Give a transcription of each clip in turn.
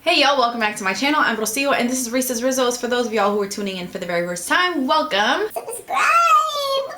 Hey y'all, welcome back to my channel. I'm Rocio and this is Reese's Rizzos. For those of y'all who are tuning in for the very first time, welcome. Subscribe, please.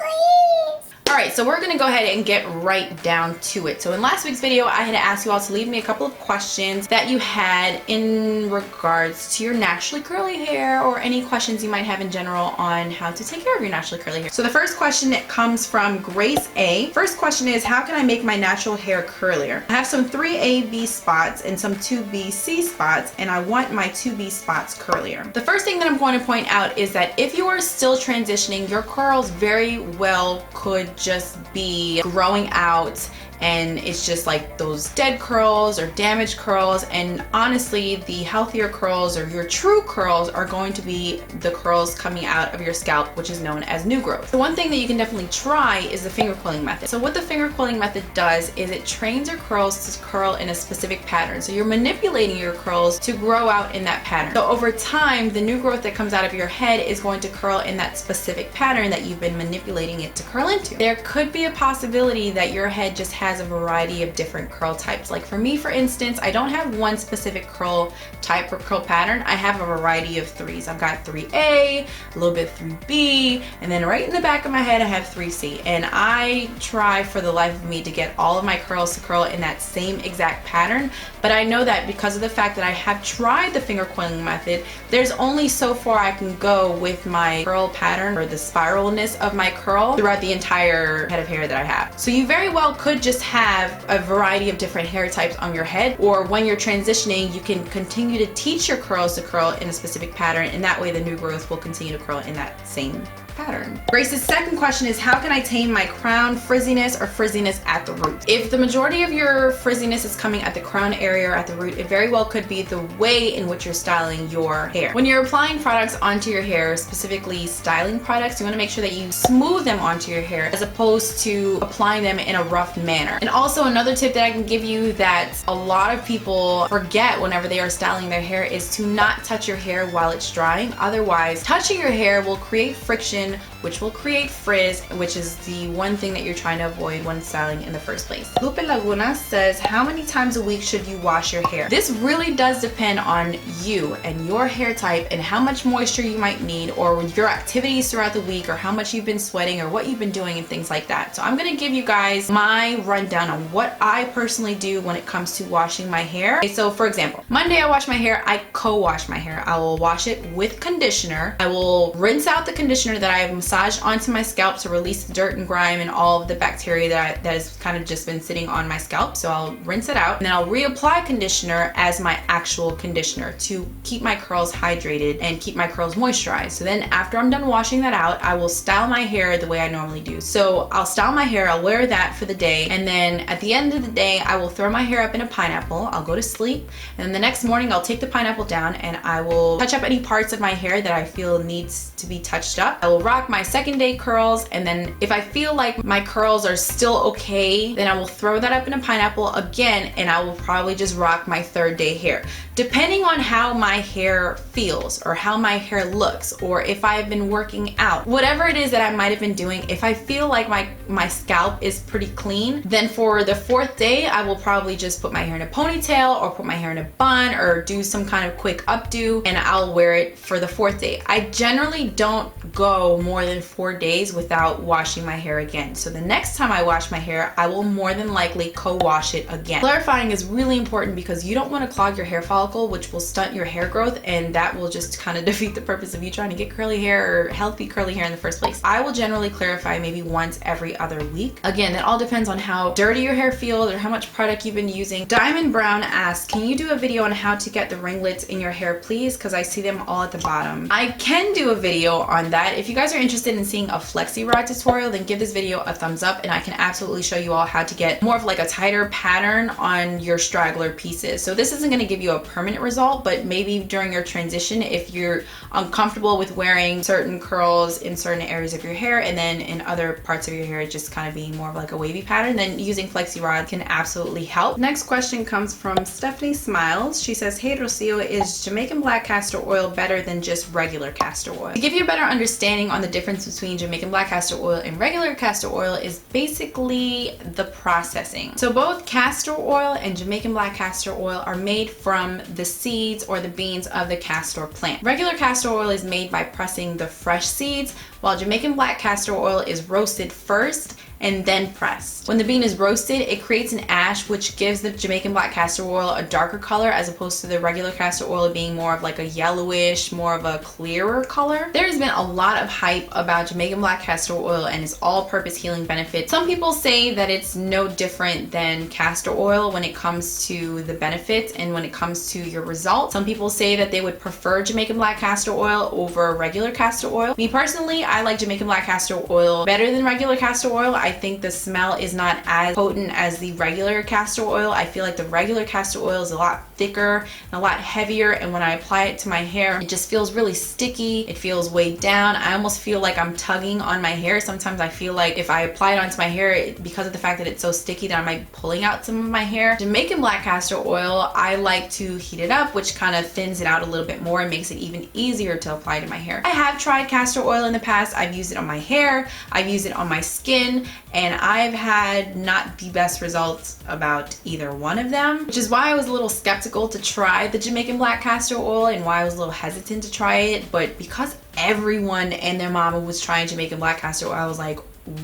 Alright, so we're going to go ahead and get right down to it. So in last week's video, I had asked you all to leave me a couple of questions that you had in regards to your naturally curly hair or any questions you might have in general on how to take care of your naturally curly hair. So the first question comes from Grace A. First question is, how can I make my natural hair curlier? I have some 3AB spots and some 2BC spots, and I want my 2B spots curlier. The first thing that I'm going to point out is that if you are still transitioning, your curls very well could just be growing out and it's just like those dead curls or damaged curls, and honestly the healthier curls or your true curls are going to be the curls coming out of your scalp, which is known as new growth. The one thing that you can definitely try is the finger quilling method. So what the finger quilling method does is it trains your curls to curl in a specific pattern. So you're manipulating your curls to grow out in that pattern. So over time, the new growth that comes out of your head is going to curl in that specific pattern that you've been manipulating it to curl into. There could be a possibility that your head just has a variety of different curl types. Like for me, for instance, I don't have one specific curl type or curl pattern. I have a variety of threes. I've got 3A, a little bit 3B, and then right in the back of my head I have 3C. And I try for the life of me to get all of my curls to curl in that same exact pattern. But I know that because of the fact that I have tried the finger quilling method, there's only so far I can go with my curl pattern or the spiralness of my curl throughout the entire head of hair that I have. So you very well could just have a variety of different hair types on your head, or when you're transitioning, you can continue to teach your curls to curl in a specific pattern, and that way the new growth will continue to curl in that same pattern. Grace's second question is, how can I tame my crown frizziness or frizziness at the root? If the majority of your frizziness is coming at the crown area or at the root, it very well could be the way in which you're styling your hair. When you're applying products onto your hair, specifically styling products, you want to make sure that you smooth them onto your hair as opposed to applying them in a rough manner. And also another tip that I can give you that a lot of people forget whenever they are styling their hair is to not touch your hair while it's drying. Otherwise, touching your hair will create friction, which will create frizz, which is the one thing that you're trying to avoid when styling in the first place. Lupe Laguna says, how many times a week should you wash your hair? This really does depend on you and your hair type and how much moisture you might need, or your activities throughout the week, or how much you've been sweating, or what you've been doing and things like that. So I'm gonna give you guys my rundown on what I personally do when it comes to washing my hair. Okay, so for example, Monday I wash my hair, I co-wash my hair. I will wash it with conditioner. I will rinse out the conditioner that I have massaged onto my scalp to release the dirt and grime and all of the bacteria that has kind of just been sitting on my scalp. So I'll rinse it out, and then I'll reapply conditioner as my actual conditioner to keep my curls hydrated and keep my curls moisturized. So then after I'm done washing that out, I will style my hair the way I normally do. So I'll style my hair, I'll wear that for the day, and then at the end of the day, I will throw my hair up in a pineapple. I'll go to sleep, and then the next morning I'll take the pineapple down and I will touch up any parts of my hair that I feel needs to be touched up. I will rock my second day curls, and then if I feel like my curls are still okay, then I will throw that up in a pineapple again, and I will probably just rock my third day hair. Depending on how my hair feels or how my hair looks, or if I've been working out, whatever it is that I might have been doing, if I feel like my scalp is pretty clean, then for the fourth day I will probably just put my hair in a ponytail or put my hair in a bun or do some kind of quick updo, and I'll wear it for the fourth day. I generally don't go more than 4 days without washing my hair again. So the next time I wash my hair, I will more than likely co-wash it again. Clarifying is really important because you don't want to clog your hair follicle, which will stunt your hair growth, and that will just kind of defeat the purpose of you trying to get curly hair or healthy curly hair in the first place. I will generally clarify maybe once every other week. Again, that all depends on how dirty your hair feels or how much product you've been using. Diamond Brown asks, can you do a video on how to get the ringlets in your hair, please? Because I see them all at the bottom. I can do a video on that. If you guys are interested in seeing a Flexirod tutorial, then give this video a thumbs up, and I can absolutely show you all how to get more of like a tighter pattern on your straggler pieces. So this isn't going to give you a permanent result, but maybe during your transition, if you're uncomfortable with wearing certain curls in certain areas of your hair and then in other parts of your hair just kind of being more of like a wavy pattern, then using Flexirod can absolutely help. Next question comes from Stephanie Smiles. She says, hey Rocio, is Jamaican black castor oil better than just regular castor oil? To give you a better understanding on the difference between Jamaican black castor oil and regular castor oil is basically the processing. So both castor oil and Jamaican black castor oil are made from the seeds or the beans of the castor plant. Regular castor oil is made by pressing the fresh seeds, while Jamaican black castor oil is roasted first and then pressed. When the bean is roasted, it creates an ash which gives the Jamaican black castor oil a darker color as opposed to the regular castor oil being more of like a yellowish, more of a clearer color. There's been a lot of hype about Jamaican black castor oil and its all-purpose healing benefits. Some people say that it's no different than castor oil when it comes to the benefits and when it comes to your results. Some people say that they would prefer Jamaican black castor oil over regular castor oil. Me personally, I like Jamaican black castor oil better than regular castor oil. I think the smell is not as potent as the regular castor oil. I feel like the regular castor oil is a lot thicker and a lot heavier, and when I apply it to my hair, it just feels really sticky. It feels weighed down. I almost feel like I'm tugging on my hair. Sometimes I feel like if I apply it onto my hair, because of the fact that it's so sticky, that I might be pulling out some of my hair. Jamaican black castor oil, I like to heat it up, which kind of thins it out a little bit more and makes it even easier to apply to my hair. I have tried castor oil in the past. I've used it on my hair, I've used it on my skin, and I've had not the best results about either one of them, which is why I was a little skeptical to try the Jamaican black castor oil and why I was a little hesitant to try it. But because everyone and their mama was trying Jamaican black castor oil, I was like,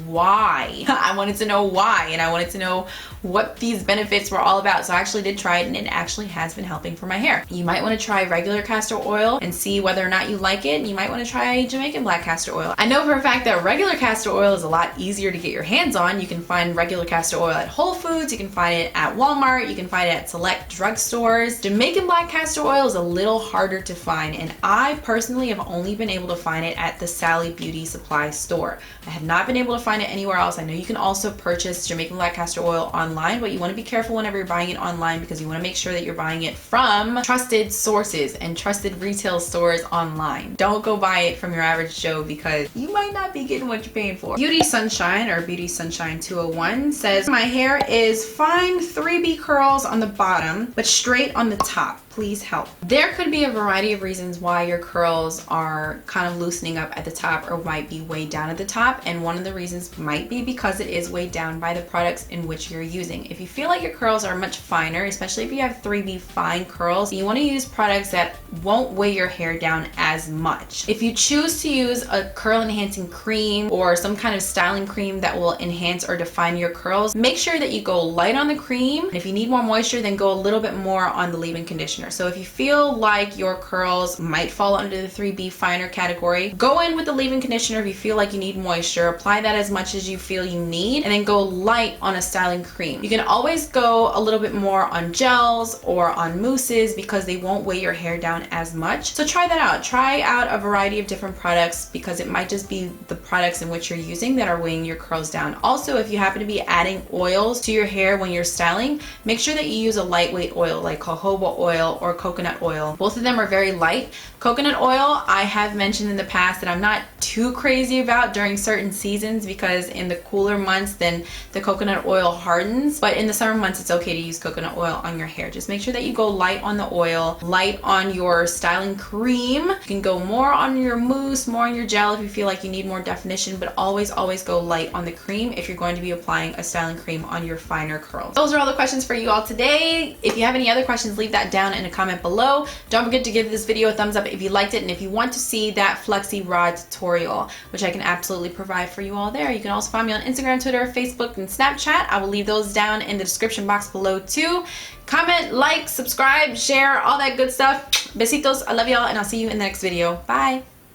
why? I wanted to know why, and I wanted to know what these benefits were all about. So I actually did try it, and it actually has been helping for my hair. You might want to try regular castor oil and see whether or not you like it. You might want to try Jamaican black castor oil. I know for a fact that regular castor oil is a lot easier to get your hands on. You can find regular castor oil at Whole Foods, you can find it at Walmart, you can find it at select drugstores. Jamaican black castor oil is a little harder to find, and I personally have only been able to find it at the Sally Beauty Supply store. I have not been able to find it anywhere else. I know you can also purchase Jamaican black castor oil online, but you want to be careful whenever you're buying it online because you want to make sure that you're buying it from trusted sources and trusted retail stores online. Don't go buy it from your average Joe because you might not be getting what you're paying for. Beauty Sunshine, or Beauty Sunshine 201, says, my hair is fine 3B curls on the bottom but straight on the top. Please help. There could be a variety of reasons why your curls are kind of loosening up at the top or might be weighed down at the top, and one of the reasons might be because it is weighed down by the products in which you're using. If you feel like your curls are much finer, especially if you have 3B fine curls, you want to use products that won't weigh your hair down as much. If you choose to use a curl enhancing cream or some kind of styling cream that will enhance or define your curls, make sure that you go light on the cream. And if you need more moisture, then go a little bit more on the leave-in conditioner. So if you feel like your curls might fall under the 3B finer category, go in with the leave-in conditioner. If you feel like you need moisture, apply that as much as you feel you need, and then go light on a styling cream. You can always go a little bit more on gels or on mousses because they won't weigh your hair down as much. So try that out. Try out a variety of different products because it might just be the products in which you're using that are weighing your curls down. Also, if you happen to be adding oils to your hair when you're styling, make sure that you use a lightweight oil like jojoba oil or coconut oil. Both of them are very light. Coconut oil, I have mentioned in the past that I'm not too crazy about during certain seasons because in the cooler months then the coconut oil hardens, but in the summer months it's okay to use coconut oil on your hair. Just make sure that you go light on the oil, light on your styling cream. You can go more on your mousse, more on your gel if you feel like you need more definition, but always go light on the cream if you're going to be applying a styling cream on your finer curls. Those are all the questions for you all today. If you have any other questions, leave that down in a comment below. Don't forget to give this video a thumbs up if you liked it, and if you want to see that Flexirod tutorial, which I can absolutely provide for you all there. You can also find me on Instagram, Twitter, Facebook, and Snapchat. I will leave those down in the description box below too. Comment, like, subscribe, share, all that good stuff. Besitos, I love y'all, and I'll see you in the next video. Bye.